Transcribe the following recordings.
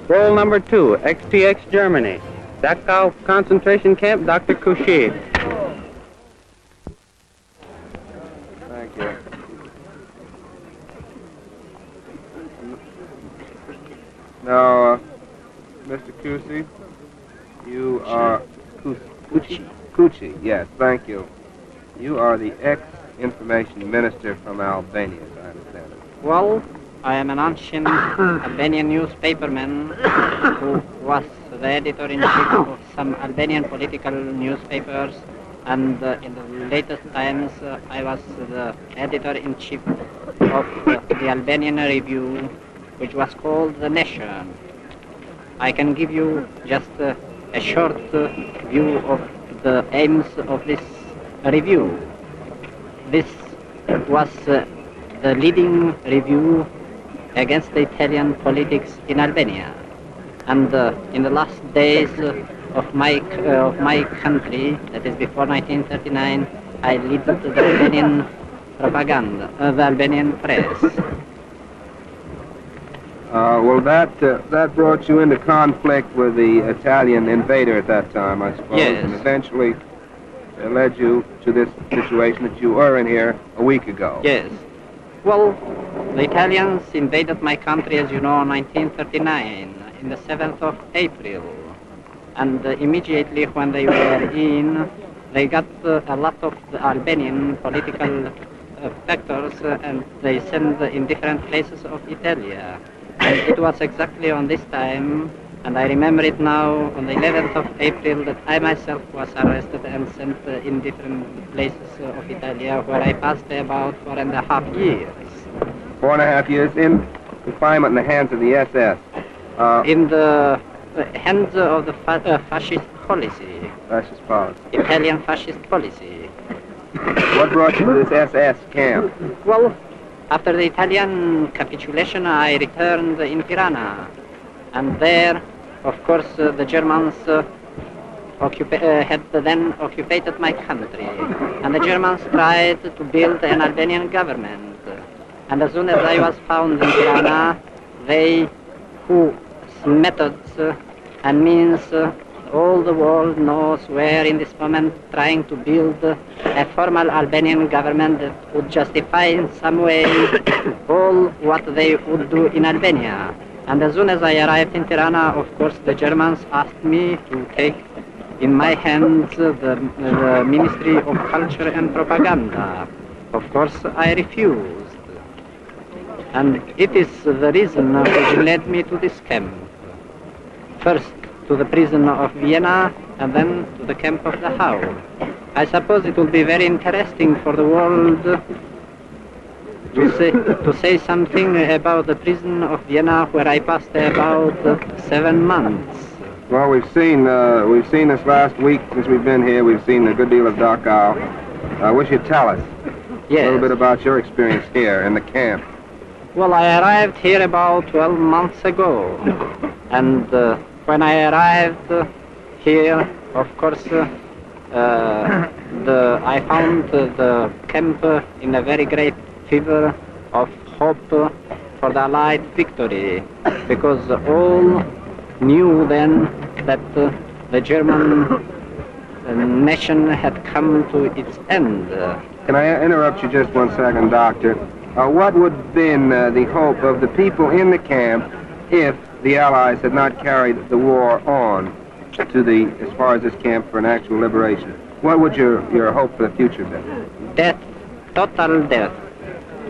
Roll number 2, XTX Germany. Dachau concentration camp, Dr. Kushi. Thank you. Now, Mr. Kusi, you are... Kuchi, yes, thank you. You are the ex-information minister from Albania, as I understand it. Well, I am an ancient Albanian newspaperman who was the editor-in-chief of some Albanian political newspapers, and in the latest times I was the editor-in-chief of the Albanian Review, which was called The Nation. I can give you just a short view of the aims of this review. This was the leading review against the Italian politics in Albania. And in the last days of my country, that is before 1939, I led the Albanian propaganda, the Albanian press. Well, that brought you into conflict with the Italian invader at that time, I suppose. Yes. And eventually it led you to this situation that you were in here a week ago. Yes. Well, the Italians invaded my country, as you know, in 1939, in the 7th of April. And immediately when they were in, they got a lot of the Albanian political factors, and they sent in different places of Italia. And it was exactly on this time, and I remember it now, on the 11th of April, that I myself was arrested and sent in different places of Italia, where I passed about 4.5 years. 4.5 years in confinement in the hands of the SS. In the hands of the fascist policy. Fascist policy. Italian fascist policy. What brought you to this SS camp? Well, after the Italian capitulation, I returned in Tirana. And there, of course, the Germans had then occupied my country. And the Germans tried to build an Albanian government. And as soon as I was found in Tirana, they, whose methods and means all the world knows, were in this moment trying to build a formal Albanian government that would justify in some way all what they would do in Albania. And as soon as I arrived in Tirana, of course, the Germans asked me to take in my hands the Ministry of Culture and Propaganda. Of course, I refused. And it is the reason which led me to this camp. First to the prison of Vienna, and then to the camp of Dachau. I suppose it will be very interesting for the world to say something about the prison of Vienna, where I passed about 7 months. Well, we've seen this last week since we've been here. We've seen a good deal of Dachau. I wish you'd tell us a little bit about your experience here in the camp. Well, I arrived here about 12 months ago, and when I arrived here, of course, I found the camp in a very great fever of hope for the Allied victory, because all knew then that the German nation had come to its end. Can I interrupt you just 1 second, Doctor? What would have been the hope of the people in the camp if the Allies had not carried the war on to as far as this camp for an actual liberation? What would your hope for the future be? Death, total death.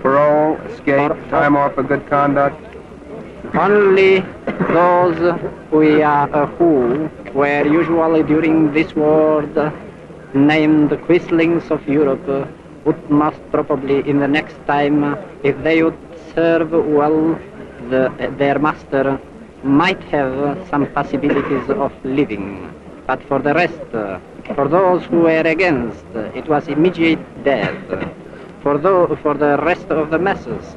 Parole, escape, time off for good conduct? Only those who were usually during this war named the quislings of Europe would most probably in the next time, if they would serve well their master, might have some possibilities of living. But for the rest, for those who were against, it was immediate death. For the rest of the masses,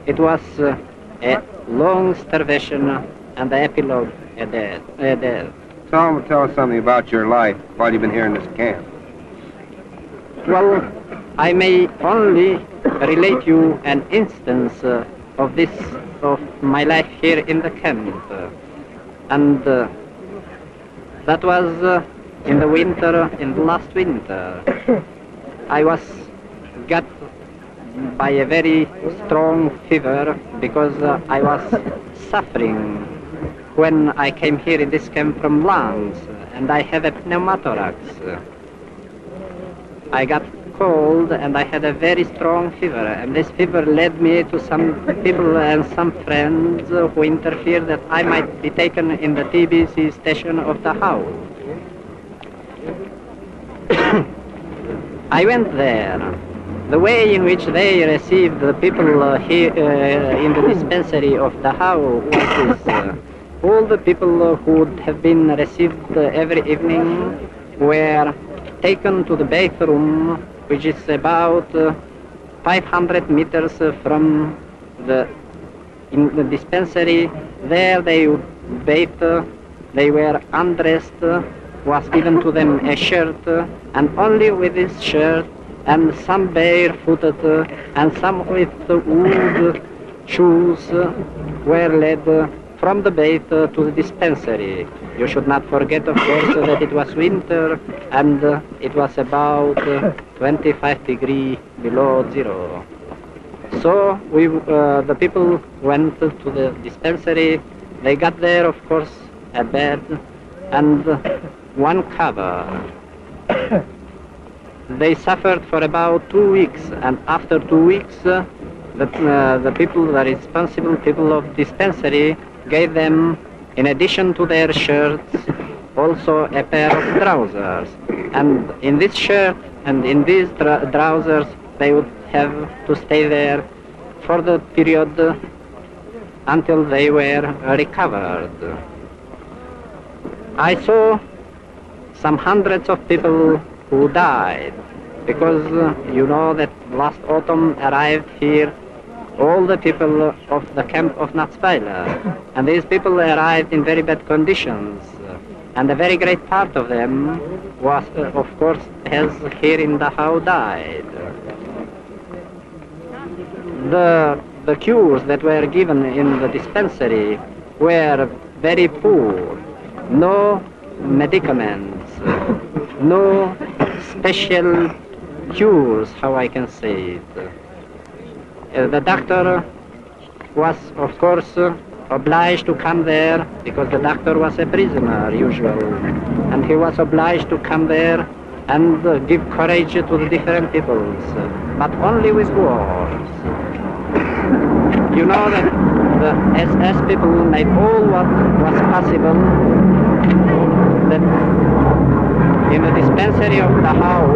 it was a long starvation and the epilogue a death. Tell us something about your life while you've been here in this camp. Well, I may only relate you an instance of my life here in the camp. And that was in the winter, in the last winter. I was got by a very strong fever because I was suffering when I came here in this camp from lungs, and I have a pneumothorax. I got cold and I had a very strong fever, and this fever led me to some people and some friends who interfered that I might be taken in the TBC station of Dachau. I went there. The way in which they received the people here in the dispensary of Dachau was this. All the people who would have been received every evening were taken to the bathroom, which is about 500 meters from in the dispensary. There they would bathe, they were undressed, was given to them a shirt, and only with this shirt, and some barefooted, and some with wood shoes, were led from the bath to the dispensary. You should not forget, of course, that it was winter, and it was about 25 degrees below zero. So the people went to the dispensary. They got there, of course, a bed and one cover. They suffered for about 2 weeks, and after 2 weeks, the people, the responsible people of dispensary, gave them, in addition to their shirts, also a pair of trousers. And in this shirt and in these trousers, they would have to stay there for the period until they were recovered. I saw some hundreds of people who died, because you know that last autumn arrived here all the people of the camp of Natzweiler, and these people arrived in very bad conditions, and a very great part of them was, of course, has here in Dachau died. The cures that were given in the dispensary were very poor. No medicaments, no special cures, how I can say it. The doctor was, of course, obliged to come there because the doctor was a prisoner, usually, and he was obliged to come there and give courage to the different peoples, but only with words. You know that the SS people made all what was possible, that in the dispensary of Dachau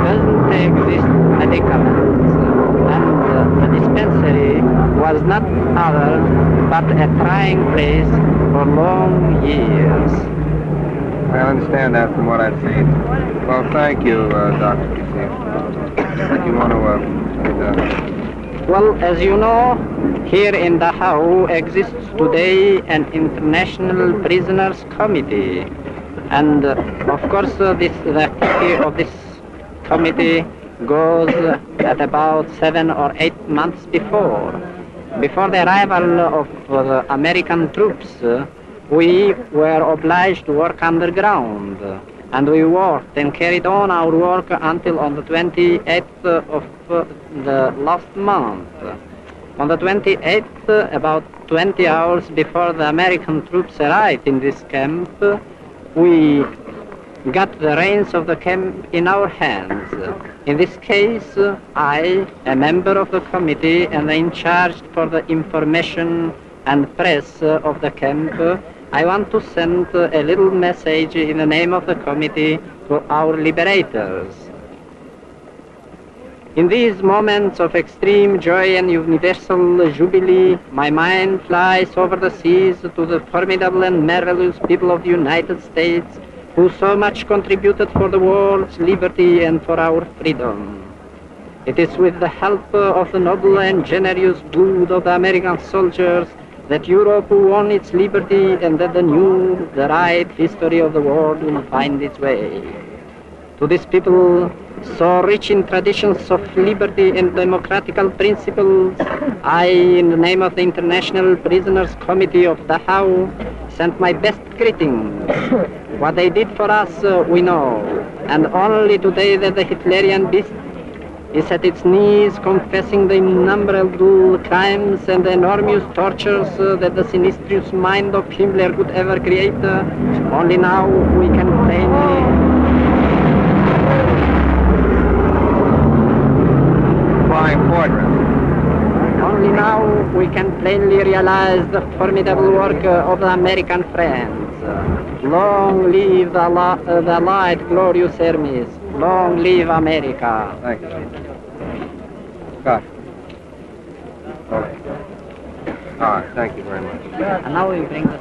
doesn't exist medicaments, and the dispensary was not other but a trying place for long years. I understand that from what I've seen. Well, thank you, Dr. Kuçi. You want to... Well, as you know, here in Dachau exists today an international prisoners committee, and of course the activity of this committee goes at about 7 or 8 months before. Before the arrival of the American troops, we were obliged to work underground, and we worked and carried on our work until on the 28th of the last month. On the 28th, about 20 hours before the American troops arrived in this camp, we got the reins of the camp in our hands. In this case, I, a member of the committee and in charge for the information and press of the camp, I want to send a little message in the name of the committee to our liberators. In these moments of extreme joy and universal jubilee, my mind flies over the seas to the formidable and marvelous people of the United States who so much contributed for the world's liberty and for our freedom. It is with the help of the noble and generous blood of the American soldiers that Europe won its liberty and that the right history of the world will find its way. To these people, so rich in traditions of liberty and democratical principles, I, in the name of the International Prisoners Committee of Dachau, sent my best greetings. What they did for us, we know. And only today that the Hitlerian beast is at its knees confessing the innumerable crimes and the enormous tortures that the sinistrous mind of Himmler could ever create. Only now we can plainly... Flying fortress. Only now we can plainly realize the formidable work of the American friends. Long live the Allied glorious armies. Long live America. Thank you. Scott. Okay. All right, thank you very much. And now we bring the...